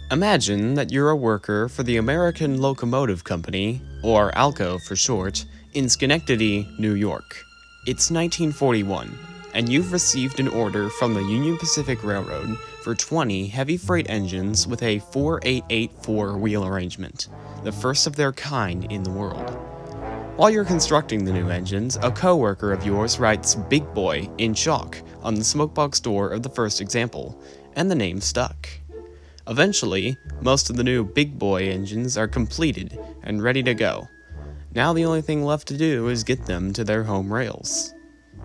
Imagine that you're a worker for the American Locomotive Company, or ALCO for short, in Schenectady, New York. It's 1941, and you've received an order from the Union Pacific Railroad for 20 heavy freight engines with a 4884 wheel arrangement, the first of their kind in the world. While you're constructing the new engines, a co-worker of yours writes "Big Boy" in chalk on the smokebox door of the first example, and the name stuck. Eventually, most of the new Big Boy engines are completed and ready to go. Now the only thing left to do is get them to their home rails.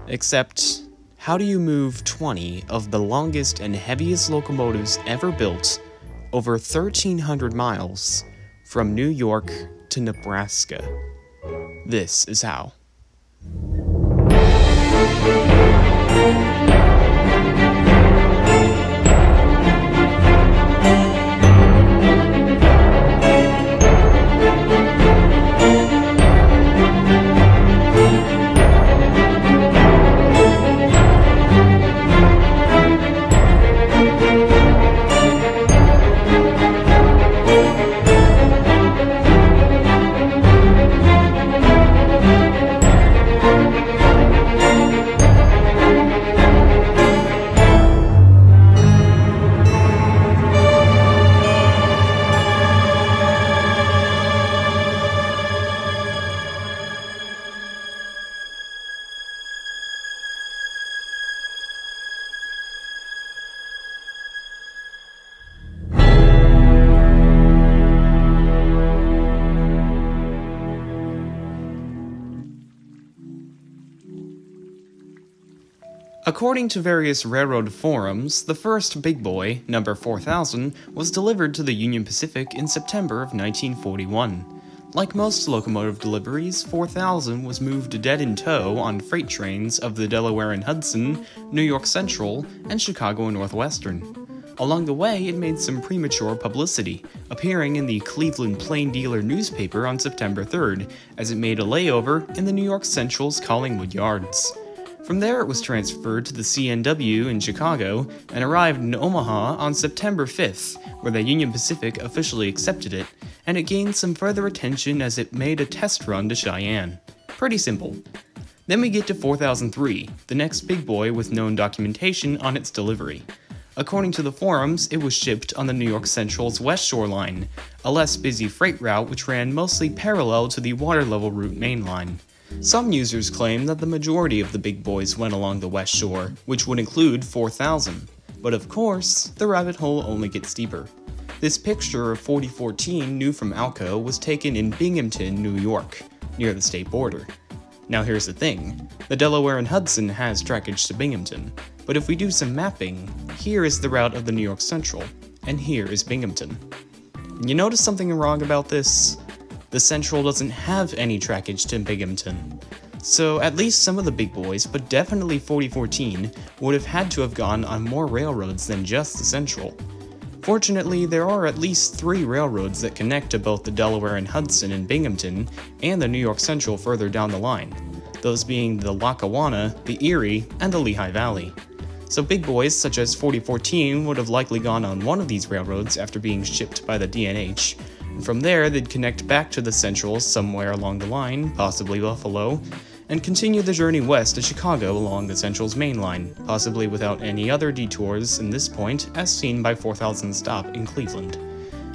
Except, how do you move 20 of the longest and heaviest locomotives ever built over 1,300 miles from New York to Nebraska? This is how. According to various railroad forums, the first Big Boy, number 4000, was delivered to the Union Pacific in September of 1941. Like most locomotive deliveries, 4000 was moved dead in tow on freight trains of the Delaware and Hudson, New York Central, and Chicago and Northwestern. Along the way, it made some premature publicity, appearing in the Cleveland Plain Dealer newspaper on September 3rd, as it made a layover in the New York Central's Collingwood yards. From there, it was transferred to the CNW in Chicago and arrived in Omaha on September 5th, where the Union Pacific officially accepted it, and it gained some further attention as it made a test run to Cheyenne. Pretty simple. Then we get to 4003, the next Big Boy with known documentation on its delivery. According to the forums, it was shipped on the New York Central's West Shore line, a less busy freight route which ran mostly parallel to the water level route main line. Some users claim that the majority of the Big Boys went along the West Shore, which would include 4000. But of course, the rabbit hole only gets deeper. This picture of 4014 new from ALCO was taken in Binghamton, New York, near the state border. Now here's the thing, the Delaware and Hudson has trackage to Binghamton, but if we do some mapping, here is the route of the New York Central, and here is Binghamton. And you notice something wrong about this? The Central doesn't have any trackage to Binghamton. So at least some of the Big Boys, but definitely 4014, would have had to have gone on more railroads than just the Central. Fortunately, there are at least 3 railroads that connect to both the Delaware and Hudson in Binghamton, and the New York Central further down the line, those being the Lackawanna, the Erie, and the Lehigh Valley. So Big Boys such as 4014 would have likely gone on one of these railroads after being shipped by the D&H, and from there they'd connect back to the Central somewhere along the line, possibly Buffalo, and continue the journey west to Chicago along the Central's main line, possibly without any other detours in this point as seen by 4000's stop in Cleveland.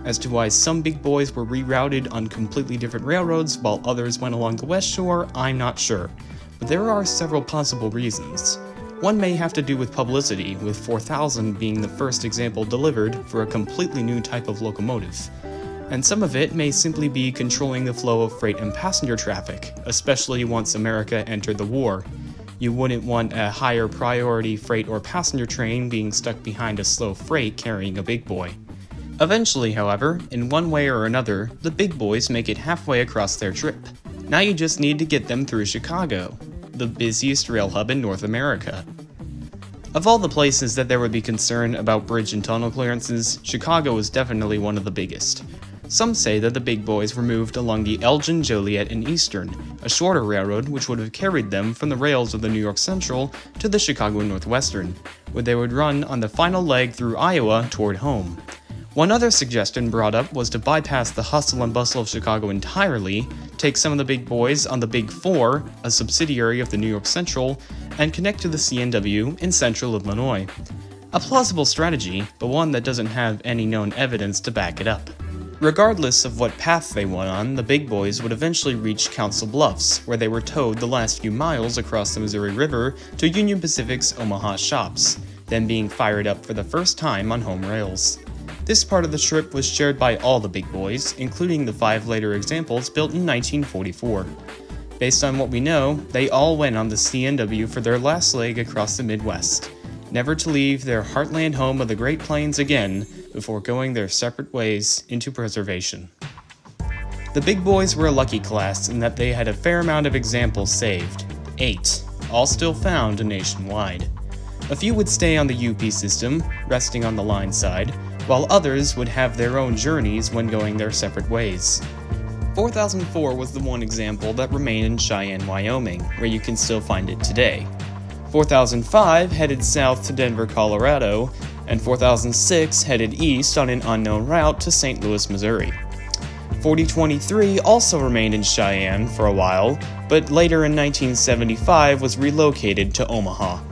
As to why some Big Boys were rerouted on completely different railroads while others went along the West Shore, I'm not sure, but there are several possible reasons. One may have to do with publicity, with 4000 being the first example delivered for a completely new type of locomotive. And some of it may simply be controlling the flow of freight and passenger traffic, especially once America entered the war. You wouldn't want a higher priority freight or passenger train being stuck behind a slow freight carrying a Big Boy. Eventually, however, in one way or another, the Big Boys make it halfway across their trip. Now you just need to get them through Chicago, the busiest rail hub in North America. Of all the places that there would be concern about bridge and tunnel clearances, Chicago was definitely one of the biggest. Some say that the Big Boys were moved along the Elgin, Joliet, and Eastern, a shorter railroad which would have carried them from the rails of the New York Central to the Chicago and Northwestern, where they would run on the final leg through Iowa toward home. One other suggestion brought up was to bypass the hustle and bustle of Chicago entirely, take some of the big boys on the Big Four, a subsidiary of the New York Central, and connect to the CNW in central Illinois. A plausible strategy, but one that doesn't have any known evidence to back it up. Regardless of what path they went on, the big boys would eventually reach Council Bluffs, where they were towed the last few miles across the Missouri River to Union Pacific's Omaha shops, then being fired up for the first time on home rails. This part of the trip was shared by all the big boys, including the 5 later examples built in 1944. Based on what we know, they all went on the CNW for their last leg across the Midwest, never to leave their heartland home of the Great Plains again before going their separate ways into preservation. The big boys were a lucky class in that they had a fair amount of examples saved, 8, all still found nationwide. A few would stay on the UP system, resting on the line side, while others would have their own journeys when going their separate ways. 4004 was the one example that remained in Cheyenne, Wyoming, where you can still find it today. 4005 headed south to Denver, Colorado, and 4006 headed east on an unknown route to St. Louis, Missouri. 4023 also remained in Cheyenne for a while, but later in 1975 was relocated to Omaha.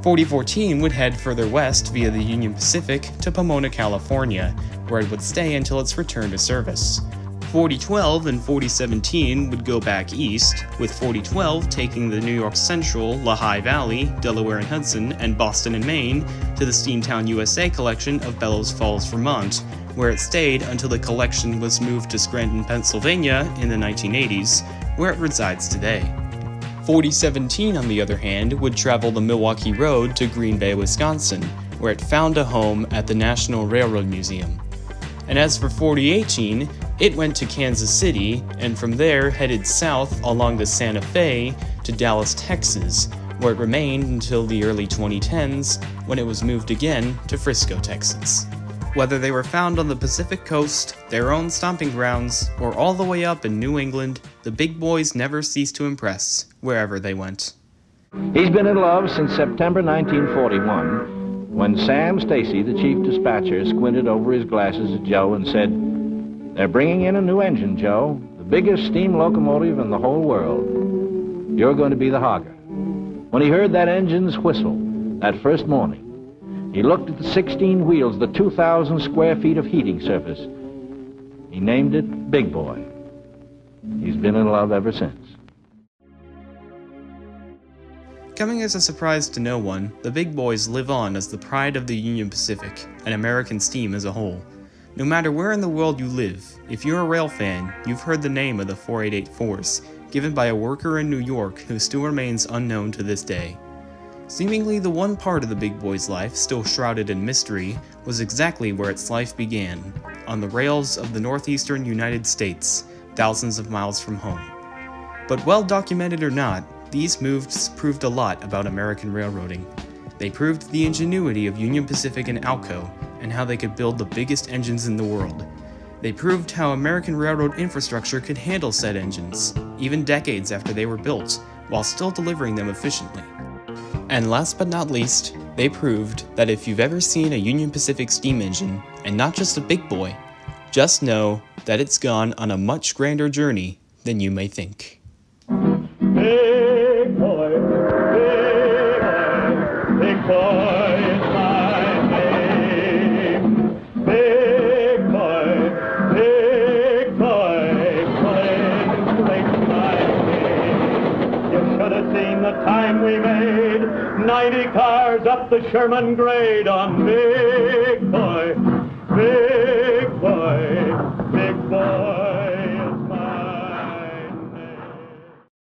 4014 would head further west via the Union Pacific to Pomona, California, where it would stay until its return to service. 4012 and 4017 would go back east, with 4012 taking the New York Central, Lehigh Valley, Delaware and Hudson, and Boston and Maine to the Steamtown, USA collection of Bellows Falls, Vermont, where it stayed until the collection was moved to Scranton, Pennsylvania in the 1980s, where it resides today. 4017, on the other hand, would travel the Milwaukee Road to Green Bay, Wisconsin, where it found a home at the National Railroad Museum. And as for 4018, it went to Kansas City, and from there headed south along the Santa Fe to Dallas, Texas, where it remained until the early 2010s, when it was moved again to Frisco, Texas. Whether they were found on the Pacific Coast, their own stomping grounds, or all the way up in New England, the big boys never ceased to impress, wherever they went. He's been in love since September 1941, when Sam Stacy, the chief dispatcher, squinted over his glasses at Joe and said, "They're bringing in a new engine, Joe, the biggest steam locomotive in the whole world. You're going to be the hogger." When he heard that engine's whistle that first morning, he looked at the 16 wheels, the 2,000 square feet of heating surface. He named it Big Boy. He's been in love ever since. Coming as a surprise to no one, the big boys live on as the pride of the Union Pacific, and American steam as a whole. No matter where in the world you live, if you're a rail fan, you've heard the name of the 4884s, given by a worker in New York who still remains unknown to this day. Seemingly the one part of the big boy's life still shrouded in mystery was exactly where its life began, on the rails of the northeastern United States, thousands of miles from home. But well documented or not, these moves proved a lot about American railroading. They proved the ingenuity of Union Pacific and Alco, and how they could build the biggest engines in the world. They proved how American railroad infrastructure could handle said engines, even decades after they were built, while still delivering them efficiently. And last but not least, they proved that if you've ever seen a Union Pacific steam engine, and not just a big boy, just know that it's gone on a much grander journey than you may think. Big boy, big boy is my name. Big boy, my name. You should have seen the time we made, 90 cars up the Sherman grade on Big Boy,